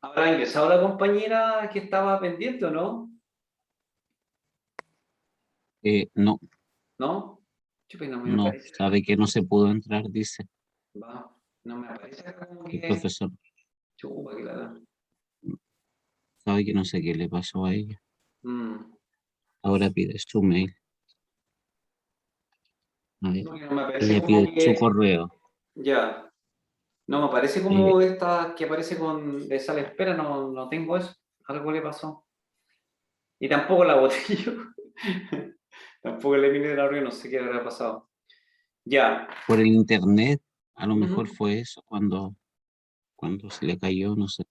¿Habrá ingresado la compañera que estaba pendiente o no? No, ¿No? Chupi, no me no, aparece. sabe que no se pudo entrar, dice Va, no me aparece acá como el que. profesor. Chupa, que la. Sabe que no sé qué le pasó a ella. Mm. Ahora pide su mail. A ver, No, que no me aparece ella como pide su que. correo. Ya. No me aparece Eh, como esta que aparece con de sala de espera, no, no tengo eso. Algo le pasó. Y tampoco la boté yo. Tampoco le vine de la reunión, no sé qué habrá pasado. Ya. por el internet, a lo mejor Ujú. fue eso cuando se le cayó, no sé.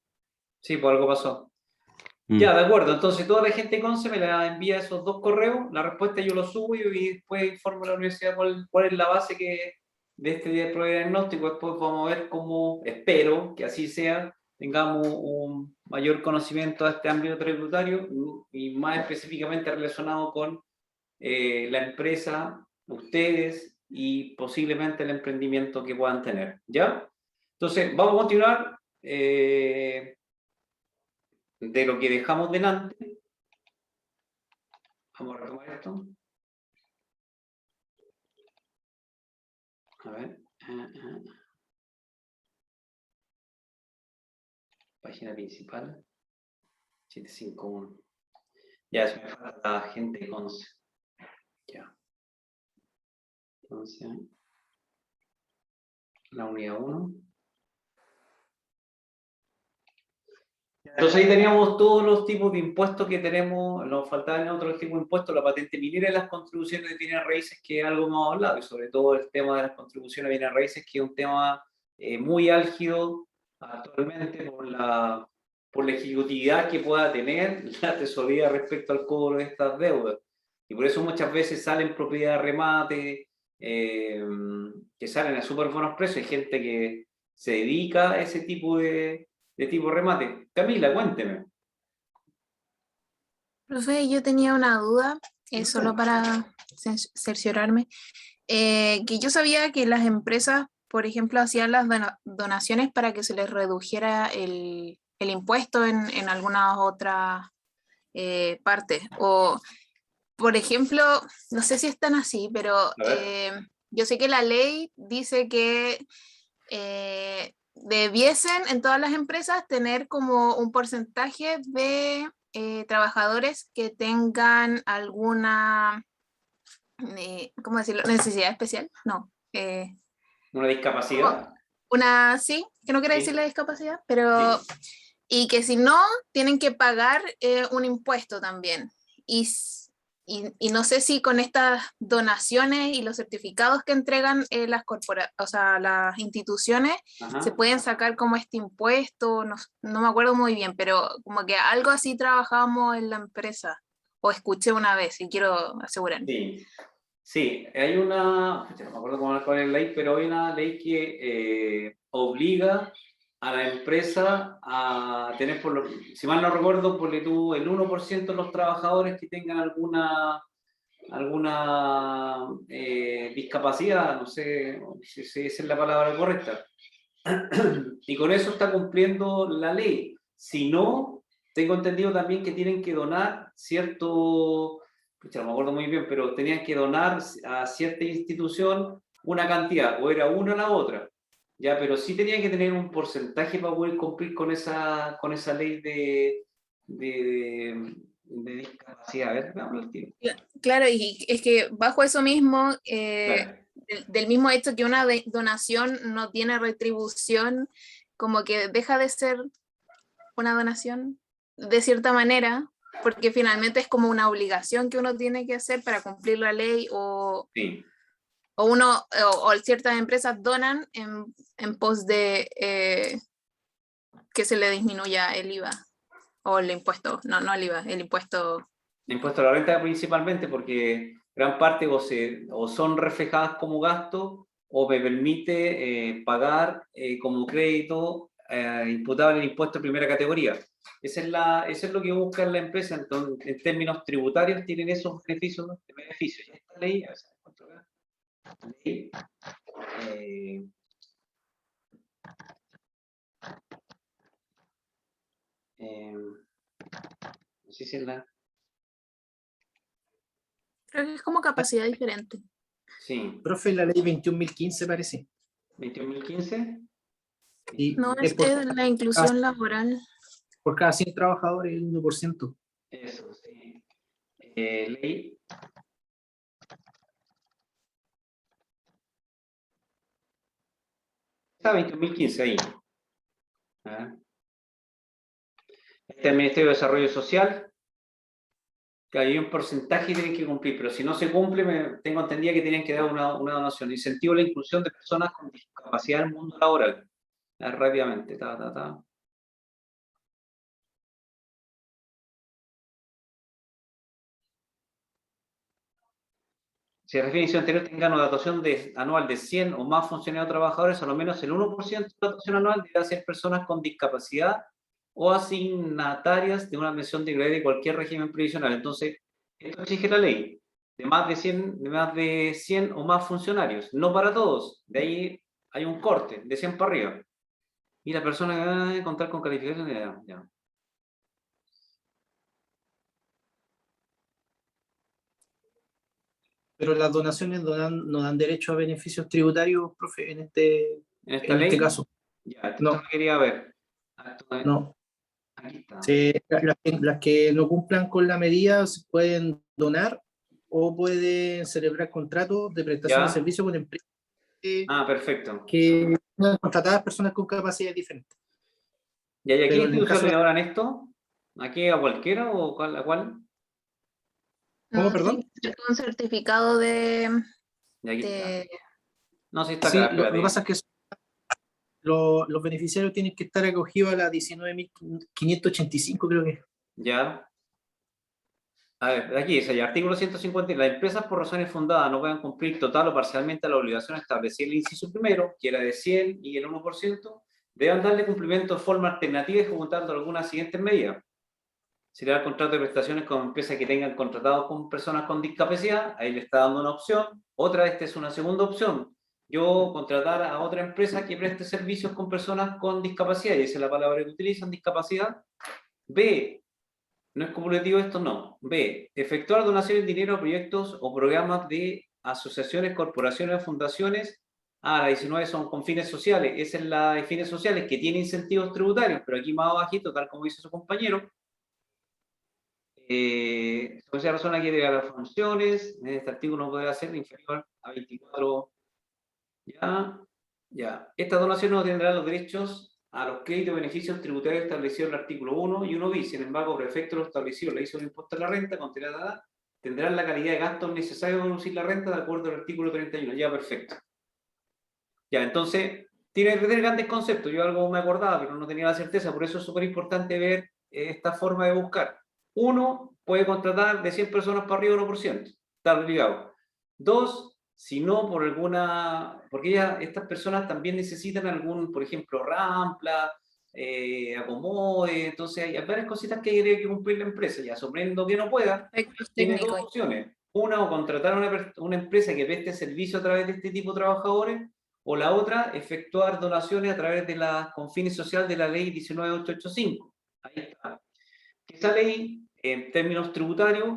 Sí, pues algo pasó. Mm, Ya, de acuerdo. Entonces, toda la gente con se me la envía esos dos correos. La respuesta yo lo subo y después informo a la universidad cuál es la base de este día de prueba de diagnóstico. Después vamos a ver cómo, espero que así sea, tengamos un mayor conocimiento de este ámbito tributario y más específicamente relacionado con la empresa, ustedes y posiblemente el emprendimiento que puedan tener. ¿Ya? Entonces, vamos a continuar de lo que dejamos delante. Vamos a retomar esto. A ver. Página principal. 751. Ya, eso me falta gente con. Ya. Entonces, la unidad 1. Entonces ahí teníamos todos los tipos de impuestos que tenemos, nos faltaban otros tipos de impuestos, la patente minera y las contribuciones de bienes raíces, que es algo más hablado, y sobre todo el tema de las contribuciones de bienes raíces, que es un tema muy álgido actualmente por la ejecutividad que pueda tener la tesorería respecto al cobro de estas deudas. Y por eso muchas veces salen propiedades de remate, que salen a súper buenos precios, hay gente que se dedica a ese tipo de tipo remate. Camila, cuénteme. Profe, yo tenía una duda, solo para cerciorarme, que yo sabía que las empresas, por ejemplo, hacían las donaciones para que se les redujera el impuesto en algunas otras partes. O, por ejemplo, no sé si están así, pero A ver. yo sé que la ley dice que debiesen en todas las empresas tener como un porcentaje de trabajadores que tengan alguna, ¿cómo decirlo? Necesidad especial, no. ¿Una Como discapacidad? una, sí, que no quiero decir Sí, la discapacidad, pero, sí. y que si no, tienen que pagar un impuesto también. Y, y no sé si con estas donaciones y los certificados que entregan o sea, las instituciones se Ajá. pueden sacar como este impuesto, no, no me acuerdo muy bien, pero como que algo así trabajábamos en la empresa, o escuché una vez y quiero asegurarme. Sí. Sí, hay una, no me acuerdo cuál es la ley, pero hay una ley que obliga a la empresa a tener, si mal no recuerdo, ponle tú el 1% de los trabajadores que tengan alguna discapacidad, no sé si esa es la palabra correcta. Y con eso está cumpliendo la ley. Si no, tengo entendido también que tienen que donar cierto, pucha, no me acuerdo muy bien, pero tenían que donar a cierta institución una cantidad, o era una o la otra. Ya, pero sí tenían que tener un porcentaje para poder cumplir con esa ley de discapacidad. A ver, veamos el tiro. Claro, y es que bajo eso mismo, Claro. del mismo hecho que una donación no tiene retribución, como que deja de ser una donación de cierta manera, porque finalmente es como una obligación que uno tiene que hacer para cumplir la ley Sí. o uno o ciertas empresas donan en pos de que se le disminuya el IVA o el impuesto, no, no el IVA, el impuesto. Impuesto a la renta principalmente porque gran parte o son reflejadas como gasto o me permite pagar como crédito imputable el impuesto de primera categoría. Eso es lo que busca la empresa. Entonces, en términos tributarios tienen esos beneficios. Y esta ley, a ver si la encuentro acá, ley, eh, sé si es la... Creo que es como capacidad diferente. Sí, Profe, la ley 21.015 parece. 21.015. Y No, es es la inclusión laboral. por cada 100 trabajadores el 1%. Eso, sí. Ley. Está 21.015 ahí. ¿Ah? Este es el Ministerio de Desarrollo Social, que hay un porcentaje que tienen que cumplir, pero si no se cumple, tengo entendido que tienen que dar una donación. Incentivo a la inclusión de personas con discapacidad en el mundo laboral. Rápidamente, ta. Si la definición anterior tenga una dotación anual de 100 o más funcionarios o trabajadores, a lo menos el 1% de la dotación anual deberá ser personas con discapacidad o asignatarias de una mención de gravedad de cualquier régimen previsional. Entonces, esto exige la ley, de más de 100 o más funcionarios, no para todos. De ahí hay un corte, de 100 para arriba. Y la persona debe contar con calificaciones. Ya. Pero las donaciones no dan derecho a beneficios tributarios, profe, ¿En esta en ley? este caso. Ya, esto No. lo quería ver. No. Aquí está. Las que no cumplan con la medida se pueden donar o pueden celebrar contratos de prestación de Ya. servicios con empresas Perfecto. que tengan contratadas personas con capacidades diferentes. ¿Y a qué Pero en el institución caso le de... ahorran esto? ¿Aquí a cualquiera o a cuál? ¿Cómo, No, perdón? tiene que ser con certificado de, Y aquí está. de- No, sí está Sí, acá, lo que espérate. pasa es que los beneficiarios tienen que estar acogidos a la 19.585, creo que. Ya. A ver, aquí dice ya, artículo 150. Las empresas por razones fundadas no pueden cumplir total o parcialmente la obligación establecida en el inciso primero, que era de 100 y el 1%, deben darle cumplimiento de forma alternativa ejecutando algunas siguientes medidas. Si le da el contrato de prestaciones con empresas que tengan contratados con personas con discapacidad, ahí le está dando una opción. Esta es una segunda opción. Yo contratar a otra empresa que preste servicios con personas con discapacidad, y esa es la palabra que utilizan, discapacidad. B, no es cumulativo esto, no. B, efectuar donaciones de dinero a proyectos o programas de asociaciones, corporaciones o fundaciones. La 19 son con fines sociales. Esa es la de fines sociales que tiene incentivos tributarios, pero aquí más abajito, tal como dice su compañero, por esa razón aquí debe haber funciones. En este artículo no puede ser inferior a 24. Ya. Esta donación no tendrá los derechos a los créditos y beneficios tributarios establecidos en el artículo 1 y 1 bis. Sin embargo, por efecto de lo establecido en la ley sobre el impuesto a la renta, tendrán la calidad de gastos necesarios para producir la renta de acuerdo al artículo 31. Ya, perfecto. Ya, entonces, tiene grandes conceptos. Yo algo me acordaba, pero no tenía la certeza. Por eso es súper importante ver esta forma de buscar. Uno, puede contratar de 100 personas para arriba 1%. Está obligado. Dos, si no, por alguna... Porque estas personas también necesitan algún, por ejemplo, rampla, acomode. Entonces, hay varias cositas que hay que cumplir la empresa. Ya, sorprendo que no pueda. aspectos Tiene dos técnicos. opciones. Una, o contratar a una empresa que preste servicio a través de este tipo de trabajadores, o la otra, efectuar donaciones a través de con fines sociales de la ley 19885. Ahí está. Esa ley, en términos tributarios,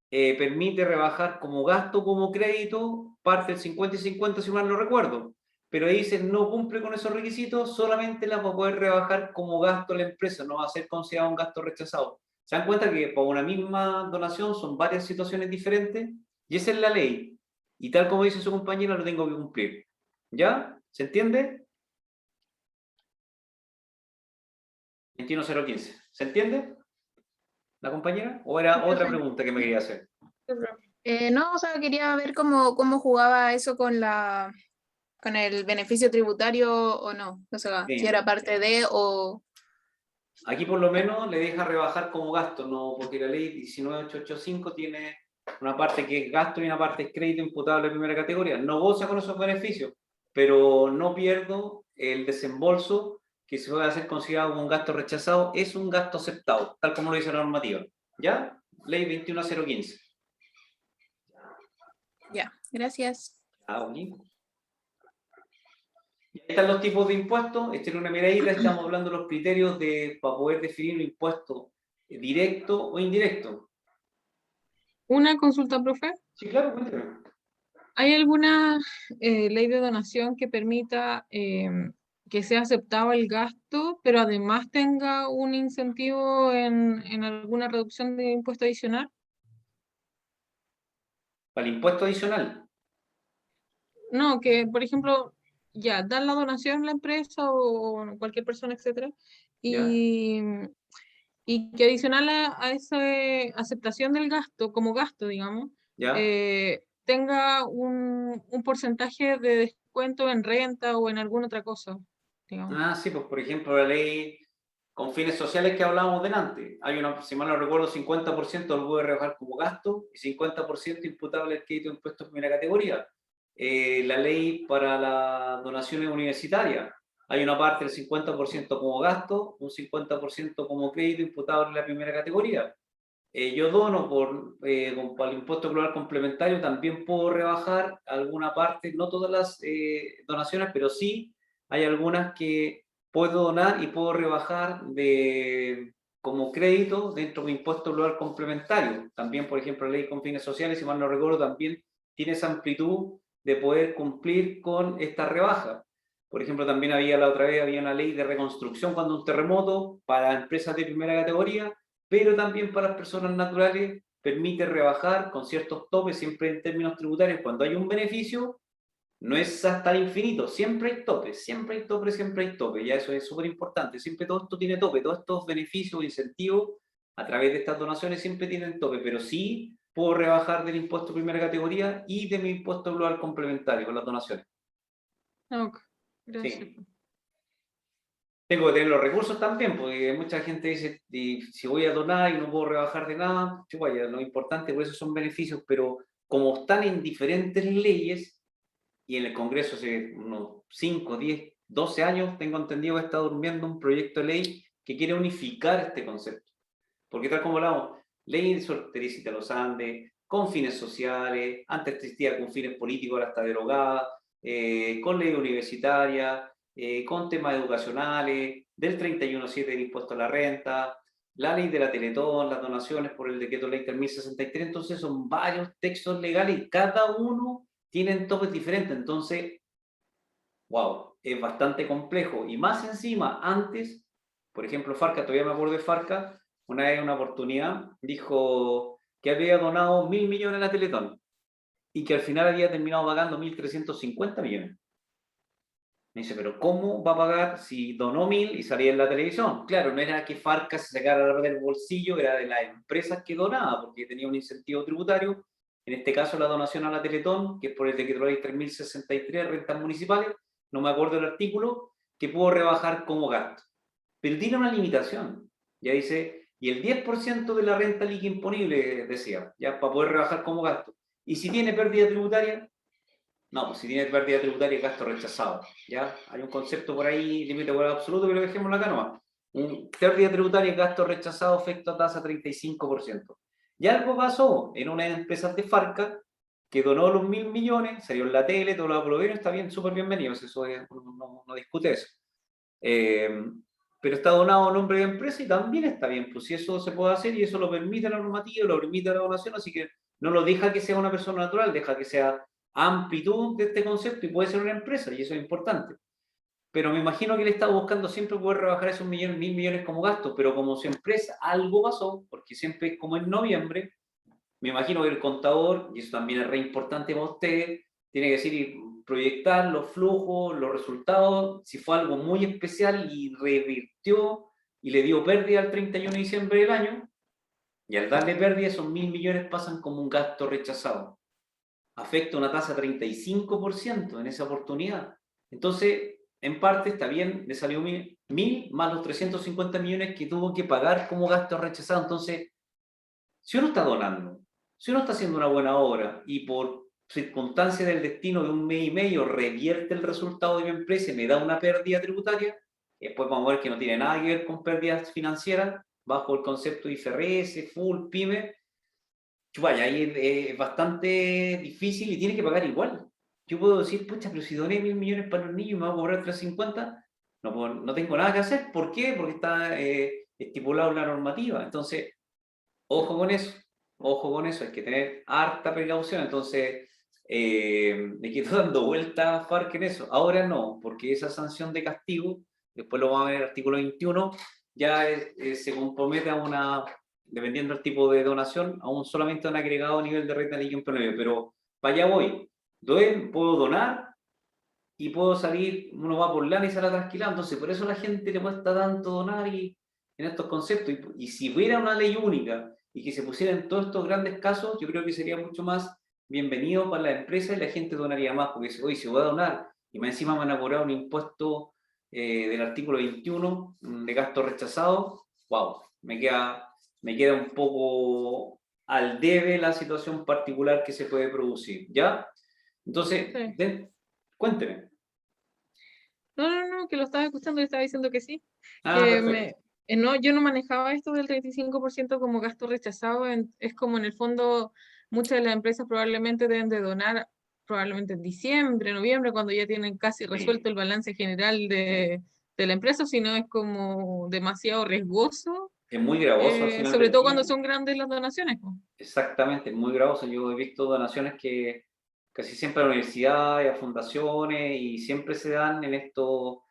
permite rebajar como gasto, como crédito, parte del 50 y 50, si mal no recuerdo. Pero ahí dice, no cumple con esos requisitos, solamente la va a poder rebajar como gasto la empresa, no va a ser considerado un gasto rechazado. ¿Se dan cuenta que para una misma donación son varias situaciones diferentes? Y esa es la ley. Y tal como dice su compañero, lo tengo que cumplir. ¿Ya? ¿Se entiende? 21015. ¿Se entiende? ¿La compañera? ¿O era otra pregunta que me quería hacer? No, o sea, quería ver cómo jugaba eso con el beneficio tributario o no. O sea, si Sí. era parte de o... Aquí por lo menos le deja rebajar como gasto, no, porque la ley 19885 tiene una parte que es gasto y una parte es crédito imputable de primera categoría. No goza con esos beneficios, pero no pierdo el desembolso que se puede hacer considerado como un gasto rechazado, es un gasto aceptado, tal como lo dice la normativa. ¿Ya? Ley 21015. Ya, gracias. Y ahí están los tipos de impuestos. Esta es una miradita, estamos hablando de los criterios para poder definir un impuesto directo o indirecto. Una consulta, profe. Sí, claro, cuéntame. ¿Hay alguna ley de donación que permita que sea aceptado el gasto, pero además tenga un incentivo en alguna reducción de impuesto adicional? Para el impuesto adicional. No, que por ejemplo, ya, dan la donación la empresa o cualquier persona, etcétera, ¿Ya? y que adicional a esa aceptación del gasto, como gasto, digamos, ¿Ya? tenga un porcentaje de descuento en renta o en alguna otra cosa, digamos. Ah, sí, pues por ejemplo la ley con fines sociales que hablábamos delante. Hay una, si mal no recuerdo, 50% lo puede rebajar como gasto y 50% imputable al crédito de impuestos de primera categoría. La ley para las donaciones universitarias. Hay una parte del 50% como gasto, un 50% como crédito imputable en la primera categoría. Yo dono para el impuesto global complementario, también puedo rebajar alguna parte, no todas las donaciones, pero sí hay algunas que puedo donar y puedo rebajar como crédito dentro de mi impuesto global complementario. También, por ejemplo, la ley con fines sociales, si mal no recuerdo, también tiene esa amplitud de poder cumplir con esta rebaja. Por ejemplo, también la otra vez había una ley de reconstrucción cuando un terremoto para empresas de primera categoría, pero también para las personas naturales permite rebajar con ciertos topes, siempre en términos tributarios. Cuando hay un beneficio, no es hasta el infinito, siempre hay tope, siempre hay tope, siempre hay tope. Ya eso es súper importante, siempre todo esto tiene tope, todos estos beneficios, incentivos, a través de estas donaciones siempre tienen tope, pero sí puedo rebajar del impuesto de primera categoría y de mi impuesto global complementario con las donaciones. Ok, gracias. Sí. Tengo que tener los recursos también, porque mucha gente dice, si voy a donar y no puedo rebajar de nada, vaya, lo importante, por eso son beneficios, pero como están en diferentes leyes, y en el Congreso hace unos 5, 10, 12 años, tengo entendido que está durmiendo un proyecto de ley que quiere unificar este concepto. Porque tal como hablamos, ley de soltericia de los Andes, con fines sociales, antes existía con fines políticos, ahora está derogada, con ley universitaria, con temas educacionales, del 31.7 del impuesto a la renta, la ley de la Teletón, las donaciones por el decreto ley 3063, entonces son varios textos legales y cada uno tiene topes diferentes, entonces, wow, es bastante complejo. Y más encima, antes, por ejemplo, Farca, todavía me acuerdo de Farca, una vez, una oportunidad, dijo que había donado 1.000 millones a la Teletón y que al final había terminado pagando 1.350 millones. Me dice, pero ¿cómo va a pagar si donó 1.000 y salía en la televisión? Claro, no era que Farca se sacara del bolsillo, era de las empresas que donaba, porque tenía un incentivo tributario, en este caso la donación a la Teletón, que es por el decreto ley 3063, rentas municipales, no me acuerdo el artículo, que pudo rebajar como gasto. Pero tiene una limitación, ya dice, y el 10% de la renta líquida imponible, decía, ya para poder rebajar como gasto. Y si tiene pérdida tributaria, no, pues si tiene pérdida tributaria es gasto rechazado, ¿ya? Hay un concepto por ahí, límite igual absoluto, pero dejémoslo acá nomás. Pérdida tributaria es gasto rechazado, efecto tasa 35%. Y algo pasó en una de las empresas de Farca, que donó los 1.000 millones, salió en la tele, todo lo aprobaron, está bien, súper bienvenido, eso no discute eso. Pero está donado a nombre de empresa y también está bien, pues si eso se puede hacer y eso lo permite la normativa, lo permite la donación, así que no lo deja que sea una persona natural, deja que sea amplitud de este concepto y puede ser una empresa, y eso es importante. Pero me imagino que él está buscando siempre poder rebajar esos 1.000 millones como gasto, pero como su empresa algo pasó, porque siempre es como en noviembre, me imagino que el contador, y eso también es re importante para usted, tiene que decir y proyectar los flujos, los resultados, si fue algo muy especial y revirtió y le dio pérdida al 31 de diciembre del año, y al darle pérdida esos 1.000 millones pasan como un gasto rechazado. Afecta una tasa 35% en esa oportunidad. Entonces, en parte está bien, le salió 1.000 más los 350 millones que tuvo que pagar como gasto rechazado. Entonces, si uno está donando, si uno está haciendo una buena obra y por circunstancias del destino de un mes y medio revierte el resultado de mi empresa y me da una pérdida tributaria, después vamos a ver que no tiene nada que ver con pérdidas financieras, bajo el concepto de IFRS, full, PYME, vaya, ahí es bastante difícil y tiene que pagar igual. Yo puedo decir, pucha, pero si doné 1.000 millones para los niños y me va a cobrar 350, no tengo nada que hacer. ¿Por qué? Porque está estipulado en la normativa. Entonces, ojo con eso, hay que tener harta precaución. Entonces, me quedo dando vueltas FARC en eso. Ahora no, porque esa sanción de castigo, después lo vamos a ver en el artículo 21, ya se compromete a una, dependiendo del tipo de donación, a solamente un agregado nivel de renta líquida en promedio. Pero para allá voy. Puedo donar y puedo salir, uno va por lana y sale trasquilado. Entonces, por eso a la gente le cuesta tanto donar y en estos conceptos. Y si hubiera una ley única y que se pusiera en todos estos grandes casos, yo creo que sería mucho más bienvenido para la empresa y la gente donaría más, porque hoy se voy a donar y más encima me van a cobrar un impuesto del artículo 21 de gasto rechazado, wow, me queda un poco al debe la situación particular que se puede producir, ¿ya? Entonces, Sí. cuénteme. No, que lo estaba escuchando y estaba diciendo que sí. Ah, Que perfecto. no, yo no manejaba esto del 35% como gasto rechazado. Es como en el fondo, muchas de las empresas probablemente deben de donar probablemente en diciembre, noviembre, cuando ya tienen casi resuelto el balance general de la empresa, si no es como demasiado riesgoso, Es muy gravoso al final sobre del todo día. cuando son grandes las donaciones, pues. Exactamente, es muy gravoso. Yo he visto donaciones que casi siempre a universidades, a fundaciones, y siempre se dan en esto.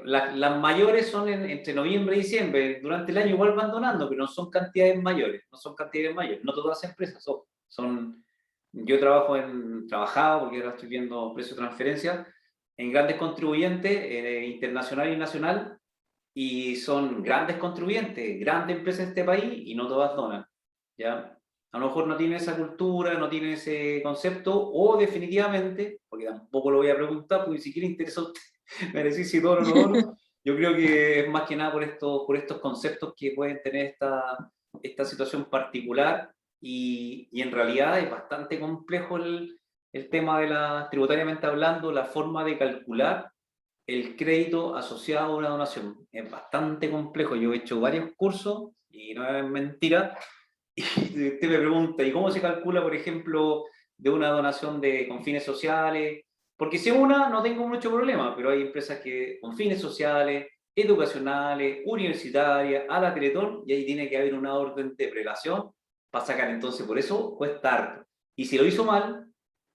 Las mayores son entre noviembre y diciembre. Durante el año igual van donando, pero no son cantidades mayores. No son cantidades mayores. No todas las empresas son. Yo trabajaba, porque ahora estoy viendo precio de transferencia, en grandes contribuyentes, internacional y nacional, y son grandes contribuyentes, grandes empresas de este país, y no todas donan, ¿ya? A lo mejor no tienen esa cultura, no tienen ese concepto, o definitivamente, porque tampoco lo voy a preguntar, porque si quiere interesa a usted, me decís si dono o no dono, yo creo que es más que nada por estos conceptos que pueden tener esta situación particular, y en realidad es bastante complejo el tema de tributariamente hablando, la forma de calcular el crédito asociado a una donación. Es bastante complejo. Yo he hecho varios cursos y no es mentira. Y usted me pregunta, ¿y cómo se calcula, por ejemplo, de una donación con fines sociales? Porque si una, no tengo mucho problema, pero hay empresas que con fines sociales, educacionales, universitarias, a la Teletón, y ahí tiene que haber una orden de prelación para sacar. Entonces, por eso cuesta harto. Y si lo hizo mal,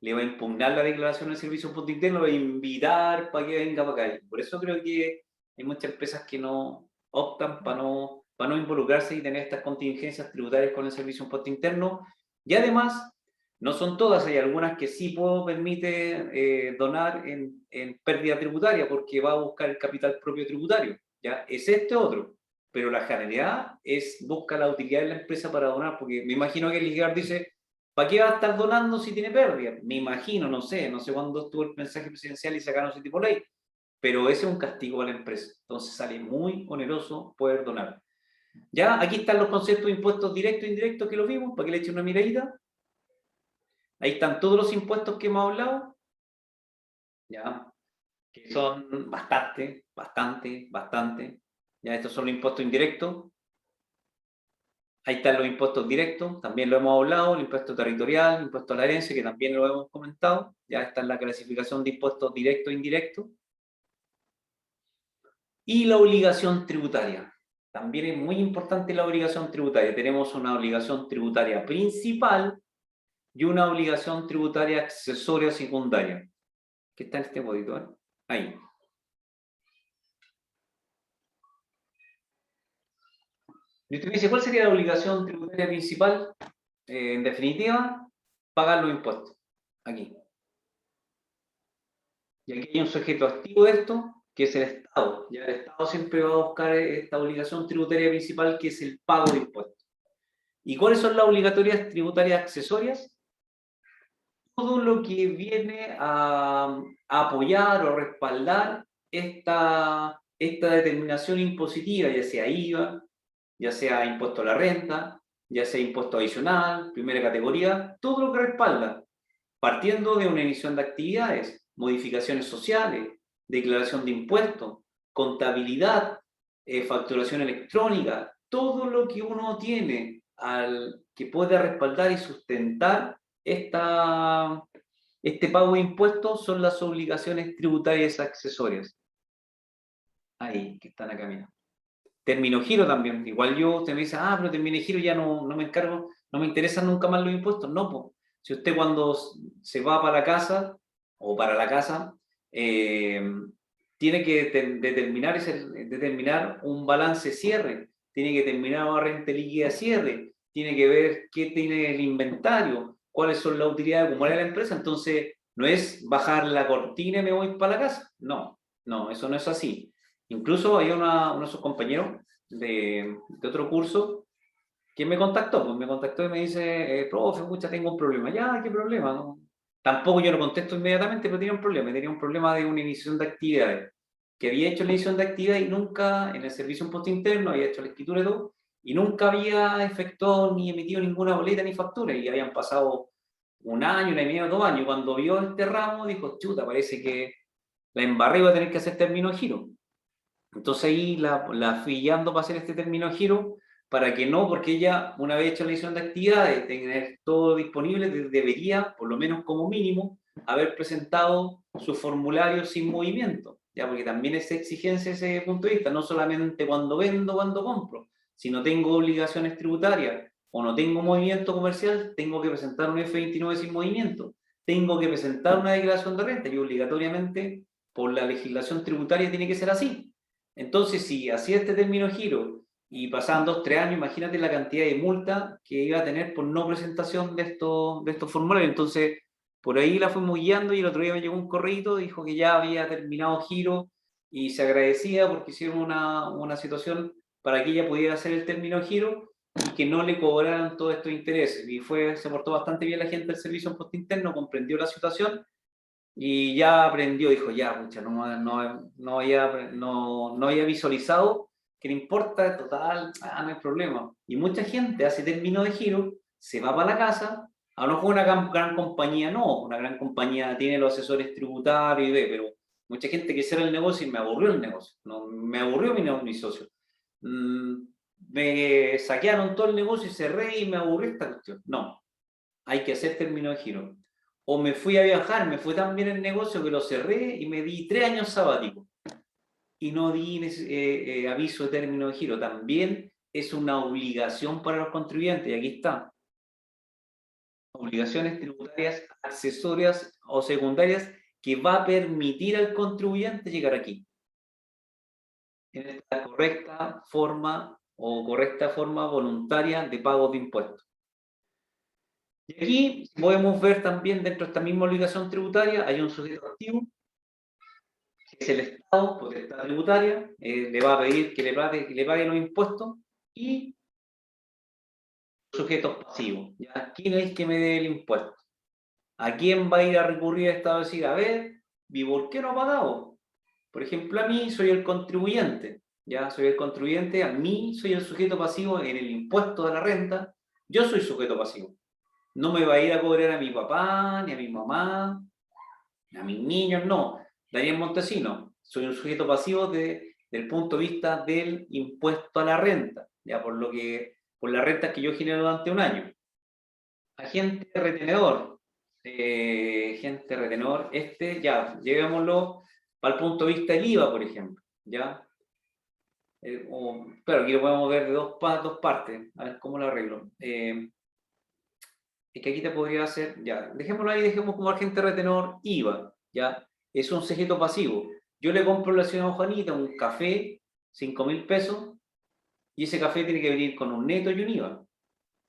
le va a impugnar la declaración del servicio de impuesto interno, lo va a invitar para que venga para acá. Por eso creo que hay muchas empresas que no optan para no involucrarse y tener estas contingencias tributarias con el servicio de impuesto interno. Y además, no son todas, hay algunas que sí permite donar en pérdida tributaria, porque va a buscar el capital propio tributario. ¿Ya? Es otro. Pero la generalidad busca la utilidad de la empresa para donar, porque me imagino que el IGAR dice, ¿para qué va a estar donando si tiene pérdida? Me imagino, no sé cuándo estuvo el mensaje presidencial y sacaron ese tipo de ley, pero ese es un castigo a la empresa. Entonces sale muy oneroso poder donar. Ya, aquí están los conceptos de impuestos directos e indirectos que los vimos, para que le echen una miradita. Ahí están todos los impuestos que hemos hablado, ya, que son bastante. Ya, estos son los impuestos indirectos. Ahí están los impuestos directos, también lo hemos hablado, el impuesto territorial, el impuesto a la herencia, que también lo hemos comentado. Ya está en la clasificación de impuestos directos e indirectos. Y la obligación tributaria. También es muy importante la obligación tributaria. Tenemos una obligación tributaria principal y una obligación tributaria accesoria secundaria. ¿Qué está en este bodito? Ahí. Y usted me dice, ¿cuál sería la obligación tributaria principal? En definitiva, pagar los impuestos. Aquí. Y aquí hay un sujeto activo de esto, que es el Estado. Ya el Estado siempre va a buscar esta obligación tributaria principal, que es el pago de impuestos. ¿Y cuáles son las obligatorias tributarias accesorias? Todo lo que viene a apoyar o respaldar esta determinación impositiva, ya sea IVA, ya sea impuesto a la renta, ya sea impuesto adicional, primera categoría, todo lo que respalda, partiendo de una emisión de actividades, modificaciones sociales, declaración de impuestos, contabilidad, facturación electrónica, todo lo que uno tiene que pueda respaldar y sustentar este pago de impuestos son las obligaciones tributarias accesorias. ahí, que están acá, mira. Termino giro también. Igual yo, usted me dice, pero termine giro ya no me encargo, no me interesan nunca más los impuestos. No, pues. Si usted cuando se va para la casa, o para la casa, tiene que determinar un balance cierre, tiene que terminar una renta líquida cierre, tiene que ver qué tiene el inventario, cuáles son las utilidades acumuladas de la empresa. Entonces, no es bajar la cortina y me voy para la casa. No, eso no es así. Incluso hay uno de sus compañeros de otro curso que me contactó, y me dice, profe, mucha, tengo un problema. Ya, ¿qué problema? No, tampoco yo lo contesto inmediatamente, pero tenía un problema de una iniciación de actividades, que había hecho la iniciación de actividades y nunca, en el servicio impuesto interno, había hecho la escritura y todo, y nunca había efectuado ni emitido ninguna boleta ni factura, y habían pasado un año, 1 año y medio, 2 años. Cuando vio este ramo, dijo, chuta, parece que la embarré, iba a tener que hacer término de giro. Entonces ahí la fui guiando para hacer este término de giro, para que no, porque ella, una vez hecha la edición de actividades, tener todo disponible, debería, por lo menos como mínimo, haber presentado su formulario sin movimiento, ya, porque también es exigencia ese punto de vista, no solamente cuando vendo, cuando compro. Si no tengo obligaciones tributarias o no tengo movimiento comercial, tengo que presentar un F29 sin movimiento, tengo que presentar una declaración de renta, y obligatoriamente, por la legislación tributaria, tiene que ser así. Entonces, si hacía este término de giro y pasaban 2, 3 años, imagínate la cantidad de multa que iba a tener por no presentación de estos formularios. Entonces, por ahí la fuimos guiando, y el otro día me llegó un correo, dijo que ya había terminado giro y se agradecía porque hicieron una situación para que ella pudiera hacer el término de giro y que no le cobraran todos estos intereses. Y se portó bastante bien la gente del servicio de impuesto interno, comprendió la situación y ya aprendió, dijo, ya, pucha, no había visualizado que no importa, total, no hay problema. Y mucha gente hace término de giro, se va para la casa, a lo mejor una gran compañía no, una gran compañía tiene los asesores tributarios y pero mucha gente que cierra el negocio y me aburrió el negocio, no, me aburrió mi socio. Me saquearon todo el negocio y cerré y me aburrió esta cuestión. No, hay que hacer término de giro. O me fui a viajar, me fue tan bien el negocio que lo cerré y me di 3 años sabáticos. Y no di aviso de término de giro. También es una obligación para los contribuyentes. Y aquí está. Obligaciones tributarias accesorias o secundarias que va a permitir al contribuyente llegar aquí. En esta correcta forma voluntaria de pago de impuestos. Y aquí podemos ver también, dentro de esta misma obligación tributaria, hay un sujeto activo, que es el Estado, potestad tributaria, le va a pedir que le pague los impuestos, y sujetos pasivos. ¿Ya? ¿Quién es el que me debe el impuesto? ¿A quién va a ir a recurrir el Estado a decir, a ver, ¿y por qué no ha pagado? Por ejemplo, a mí soy el contribuyente, ¿ya? Soy el contribuyente, a mí soy el sujeto pasivo en el impuesto de la renta, yo soy sujeto pasivo. No me va a ir a cobrar a mi papá, ni a mi mamá, ni a mis niños, no. Daniel Montesino, soy un sujeto pasivo del punto de vista del impuesto a la renta, ya por la renta que yo genero durante un año. Agente retenedor, ya, llevémoslo al punto de vista del IVA, por ejemplo, ya. Claro, aquí lo podemos ver de dos partes, a ver cómo lo arreglo. Es que aquí te podría hacer, ya, dejémoslo ahí, dejemos como agente retenedor IVA, ya, es un sujeto pasivo. Yo le compro a la señora Juanita un café, 5.000 pesos, y ese café tiene que venir con un neto y un IVA.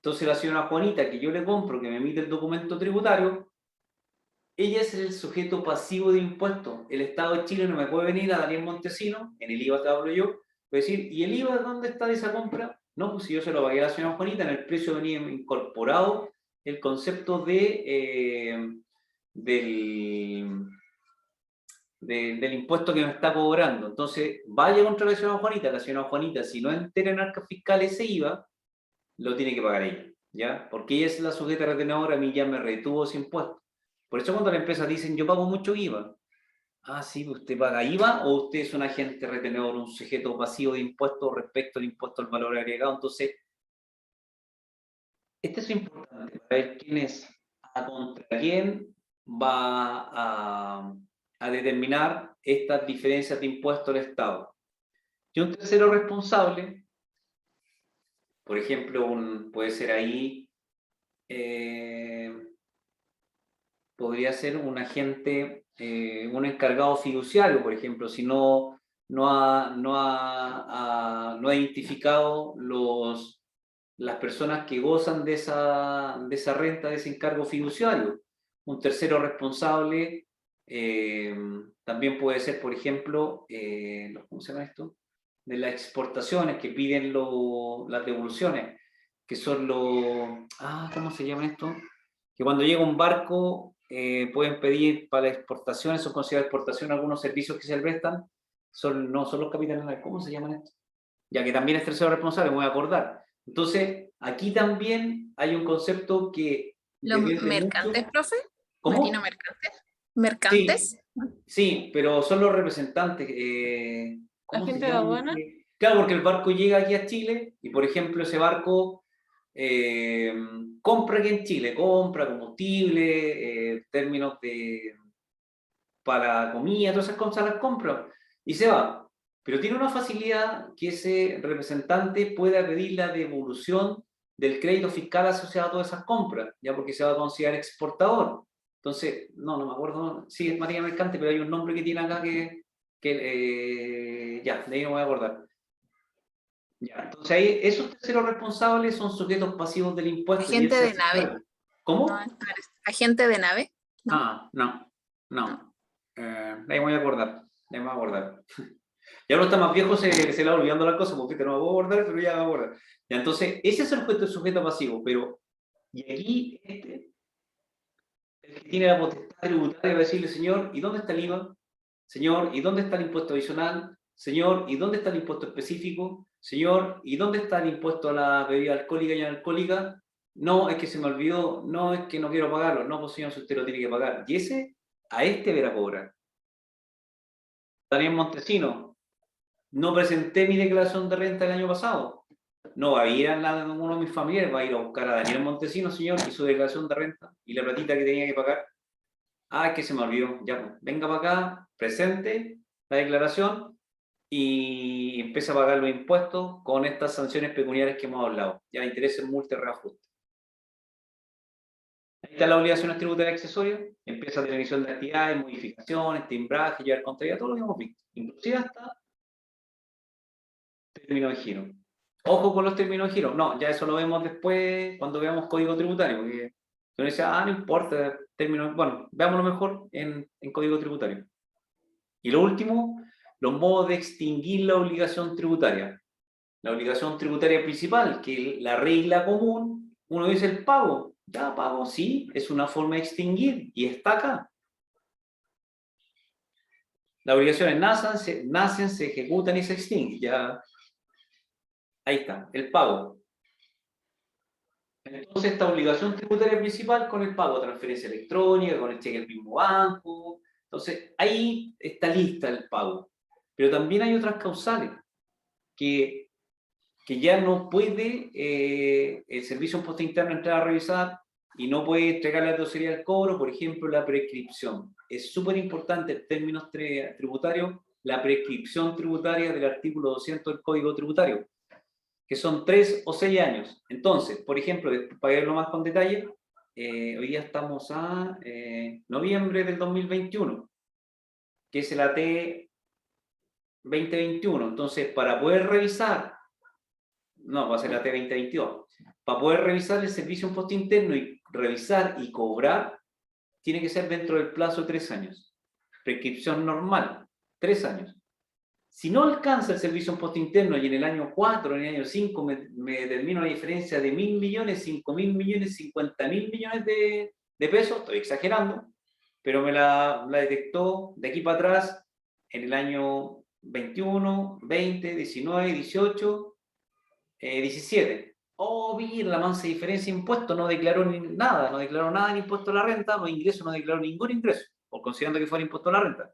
Entonces la señora Juanita, que yo le compro, que me emite el documento tributario, ella es el sujeto pasivo de impuestos. El Estado de Chile no me puede venir a Daniel Montesino, en el IVA te hablo yo, puede decir, ¿y el IVA dónde está de esa compra? No, pues si yo se lo pagué a la señora Juanita, en el precio venía incorporado el concepto del impuesto que me está cobrando. Entonces, vaya contra la señora Juanita, si no entera en arca fiscal ese IVA, lo tiene que pagar ella, ¿ya? Porque ella es la sujeta retenedora, a mí ya me retuvo ese impuesto. Por eso cuando las empresas dicen, yo pago mucho IVA, sí, ¿usted paga IVA o usted es un agente retenedor, un sujeto pasivo de impuestos respecto al impuesto al valor agregado? Entonces, esto es importante para ver contra quién va a determinar estas diferencias de impuestos del Estado. Y un tercero responsable, por ejemplo, puede ser ahí, podría ser un agente, un encargado fiduciario, por ejemplo, si no ha identificado las personas que gozan de esa renta, de ese encargo fiduciario. Un tercero responsable también puede ser, por ejemplo, ¿cómo se llama esto? De las exportaciones que piden las devoluciones, que son ¿cómo se llama esto? Que cuando llega un barco pueden pedir para exportaciones, son consideradas exportación algunos servicios que se prestan, no son los capitales, ¿cómo se llaman esto? Ya que también es tercero responsable, me voy a acordar. Entonces, aquí también hay un concepto que ¿Los depende mercantes, mucho. profe? ¿Cómo? ¿Marino mercantes? ¿Mercantes? Sí, pero son los representantes. ¿Cómo se ¿Agente de llaman? aduana? Claro, porque el barco llega aquí a Chile y, por ejemplo, ese barco compra aquí en Chile, compra combustible, términos para comida, todas esas cosas las compra y se va. Pero tiene una facilidad que ese representante pueda pedir la devolución del crédito fiscal asociado a todas esas compras, ya porque se va a considerar exportador. Entonces, no me acuerdo, sí es María Mercante, pero hay un nombre que tiene acá ya, de ahí no me voy a acordar. Ya, entonces ahí esos terceros responsables son sujetos pasivos del impuesto. Y ¿Agente él se de hace nave? cargo. ¿Cómo? No, ¿agente de nave? ¿No? No. No. De ahí me voy a acordar, de ahí me voy a acordar. Ya uno está más viejo, se le va olvidando las cosas, porque no me puedo acordar, pero ya me voy a acordar. Ya, entonces, ese es el sujeto pasivo, pero, y aquí, el que tiene la potestad tributaria va a decirle, señor, ¿y dónde está el IVA? Señor, ¿y dónde está el impuesto adicional? Señor, ¿y dónde está el impuesto específico? Señor, ¿y dónde está el impuesto a la bebida alcohólica y analcohólica? No, es que se me olvidó, no, es que no quiero pagarlo. No, pues señor, si usted lo tiene que pagar. Y a este verá cobrar. Daniel Montesino, no presenté mi declaración de renta el año pasado. No, va a ir a uno de mis familiares, va a ir a buscar a Daniel Montesino, señor, y su declaración de renta y la platita que tenía que pagar. Ah, es que se me olvidó. Ya, pues, venga para acá, presente la declaración y empieza a pagar los impuestos con estas sanciones pecuniarias que hemos hablado. Ya, intereses, multa, reajuste. Ahí está la obligación tributaria accesoria, empieza la televisión de actividades, modificaciones, timbraje, llevar contabilidad, todo lo que hemos visto. Inclusive hasta término de giro. Ojo con los términos de giro. No, ya eso lo vemos después cuando veamos código tributario, porque uno dice, no importa, términos, bueno, veámoslo mejor en código tributario. Y lo último, los modos de extinguir la obligación tributaria. La obligación tributaria principal, que la regla común, uno dice el pago. Ya, pago, sí, es una forma de extinguir y está acá. Las obligaciones nacen, se ejecutan y se extinguen. Ya, ahí está, el pago. Entonces, esta obligación tributaria principal con el pago, transferencia electrónica, con el cheque del mismo banco. Entonces, ahí está lista el pago. Pero también hay otras causales que ya no puede el servicio de impuesto interno entrar a revisar y no puede entregar la docería al cobro, por ejemplo, la prescripción. Es súper importante en términos tributarios la prescripción tributaria del artículo 200 del Código Tributario, que son 3 o 6 años. Entonces, por ejemplo, para verlo más con detalle, hoy día estamos a noviembre del 2021, que es el AT 2021. Entonces, para poder revisar, no, va a ser la AT 2022, para poder revisar el servicio de impuesto interno y revisar y cobrar, tiene que ser dentro del plazo de 3 años. Prescripción normal, 3 años. Si no alcanza el servicio de impuesto interno y en el año 4, en el año 5 me determino la diferencia de 1.000 millones, 5.000 millones, 50.000 millones de pesos, estoy exagerando, pero me la detectó de aquí para atrás en el año 21, 20, 19, 18, 17. Oh, mira, la mansa diferencia de impuestos, no declaró nada en impuesto a la renta, los ingresos no declaró ningún ingreso, por considerando que fuera impuesto a la renta.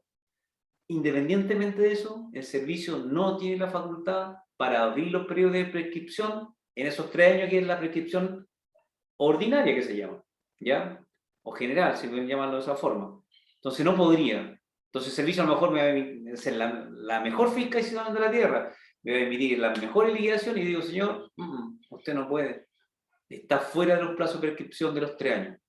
Independientemente de eso, el servicio no tiene la facultad para abrir los periodos de prescripción en esos 3 años, que es la prescripción ordinaria que se llama, ¿ya? O general, si pueden llamarlo de esa forma. Entonces no podría. Entonces el servicio a lo mejor me va a ser la mejor fiscalización de la tierra, me va a emitir la mejor liquidación y digo, señor, usted no puede, está fuera de los plazos de prescripción de los 3 años.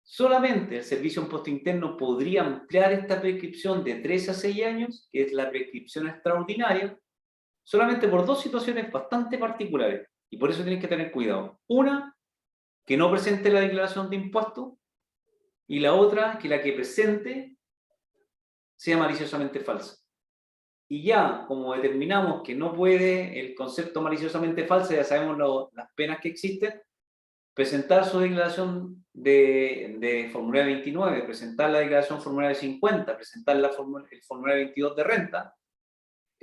Solamente el Servicio de Impuesto Interno podría ampliar esta prescripción de 3 a 6 años, que es la prescripción extraordinaria, solamente por 2 situaciones bastante particulares. Y por eso tienes que tener cuidado. Una, que no presente la declaración de impuestos. Y la otra, que la que presente sea maliciosamente falsa. Y ya, como determinamos que no puede el concepto maliciosamente falso, ya sabemos las penas que existen, presentar su declaración de formulario 29, presentar la declaración formulario 50, presentar el formulario 22 de renta,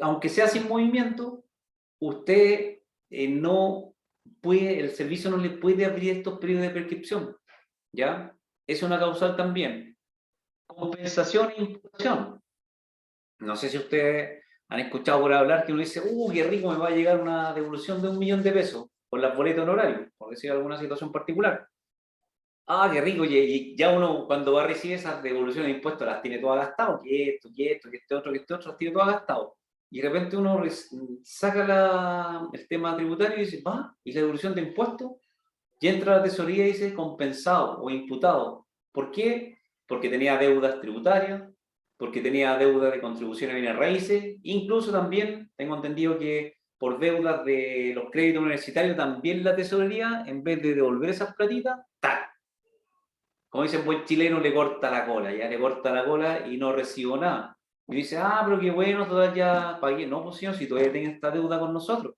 aunque sea sin movimiento, usted no puede, el servicio no le puede abrir estos periodos de prescripción, ¿ya? Es una causal también. Compensación e imputación. No sé si ustedes han escuchado por hablar que uno dice, qué rico, me va a llegar una devolución de 1 millón de pesos por las boletas honorarios, por decir alguna situación particular. Qué rico, y ya uno cuando va a recibir esas devoluciones de impuestos las tiene todas gastadas, que este otro, las tiene todas gastadas. Y de repente uno saca el tema tributario y dice, y la devolución de impuestos, y entra a la tesorería y dice compensado o imputado. ¿Por qué? Porque tenía deudas tributarias, porque tenía deuda de contribución a bienes raíces, incluso también tengo entendido que por deudas de los créditos universitarios también la tesorería, en vez de devolver esas platitas, ¡tac! Como dice el buen chileno, le corta la cola, ya le corta la cola y no recibo nada. Y dice, pero qué bueno, todavía ya pagué. No, pues señor, si todavía tiene esta deuda con nosotros.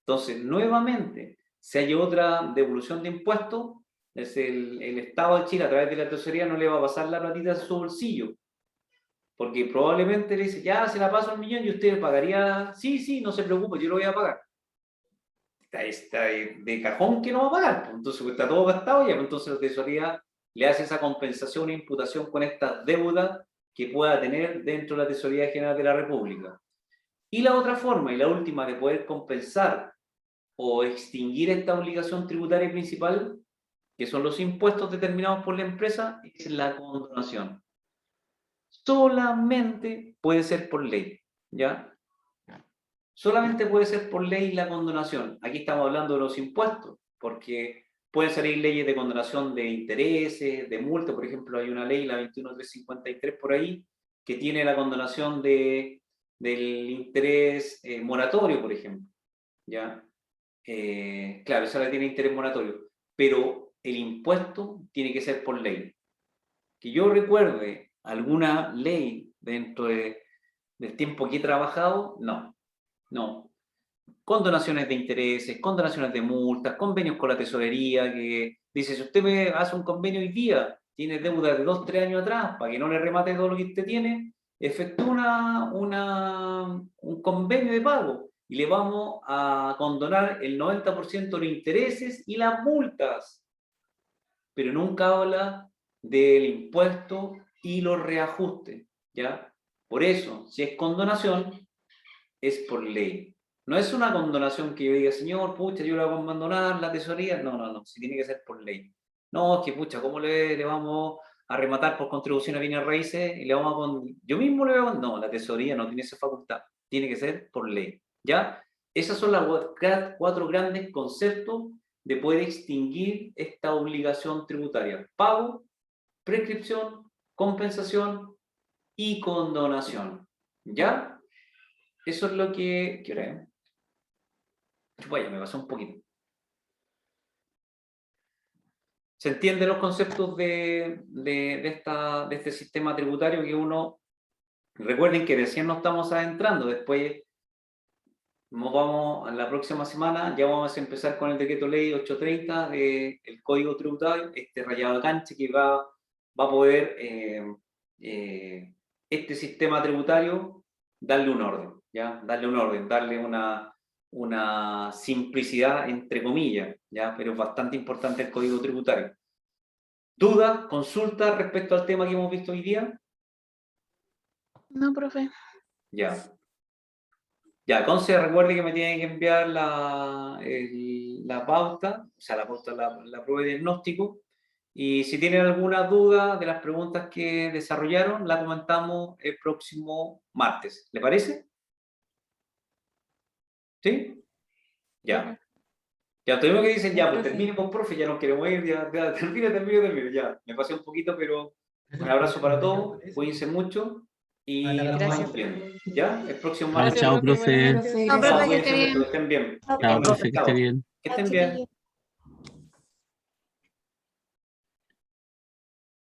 Entonces, nuevamente, si hay otra devolución de impuestos, es el Estado de Chile, a través de la tesorería, no le va a pasar la platita a su bolsillo. Porque probablemente le dice, ya se la paso al millón y usted pagaría, sí, no se preocupe, yo lo voy a pagar. Está de cajón que no va a pagar, pues, entonces está todo gastado ya, pues, entonces la tesorería le hace esa compensación e imputación con estas deudas que pueda tener dentro de la Tesorería General de la República. Y la otra forma, y la última, de poder compensar o extinguir esta obligación tributaria principal, que son los impuestos determinados por la empresa, es la condonación. Solamente puede ser por ley, ¿ya? Solamente puede ser por ley la condonación. Aquí estamos hablando de los impuestos, porque pueden salir leyes de condonación de intereses, de multas. Por ejemplo, hay una ley, la 21353 por ahí, que tiene la condonación del interés moratorio, por ejemplo, ¿ya? Claro, esa la tiene interés moratorio, pero el impuesto tiene que ser por ley. Que yo recuerde alguna ley dentro del tiempo que he trabajado, no. Condonaciones de intereses, condonaciones de multas, convenios con la tesorería, que dice, si usted me hace un convenio hoy día, tiene deuda de 2, 3 años atrás, para que no le remate todo lo que usted tiene, efectúa un convenio de pago y le vamos a condonar el 90% de los intereses y las multas. Pero nunca habla del impuesto y los reajustes, ¿ya? Por eso, si es condonación, es por ley. No es una condonación que yo diga, señor, pucha, yo la voy a abandonar, la tesorería. No, si tiene que ser por ley. No, es que pucha, ¿cómo le vamos a rematar por contribución a bienes raíces? Y le vamos yo mismo le voy a... No, la tesorería no tiene esa facultad. Tiene que ser por ley, ¿ya? Esos son los 4 grandes conceptos de poder extinguir esta obligación tributaria. Pago, prescripción, compensación y condonación, ¿ya? Eso es lo que... ¿Qué hora es? Vaya, me pasó un poquito. ¿Se entienden los conceptos de este sistema tributario que uno... Recuerden que recién nos estamos adentrando, después nos vamos a la próxima semana, ya vamos a empezar con el decreto ley 830 del Código Tributario, este rayado de cancha que va a poder este sistema tributario darle un orden, ¿ya? Darle un orden, darle una simplicidad entre comillas, ¿ya? Pero es bastante importante el Código Tributario. ¿Dudas, consultas respecto al tema que hemos visto hoy día? No, profe. Ya. Ya, entonces recuerde que me tienen que enviar la pauta, o sea, la prueba de diagnóstico, y si tienen alguna duda de las preguntas que desarrollaron, la comentamos el próximo martes. ¿Le parece? ¿Sí? Ya. Ya, todo lo que dicen, ya, pues Profe. terminemos, profe, ya nos queremos ir, ya, termino, ya. Me pasé un poquito, pero un abrazo para todos, cuídense mucho y nos Gracias. vamos viendo. ¿Ya? El próximo Vale, martes. Gracias, chao, profe. profe. Buenas noches. No, profe, que Cuídense esté mucho, bien. que estén bien. Chao, profe, que esté bien. Que estén bien.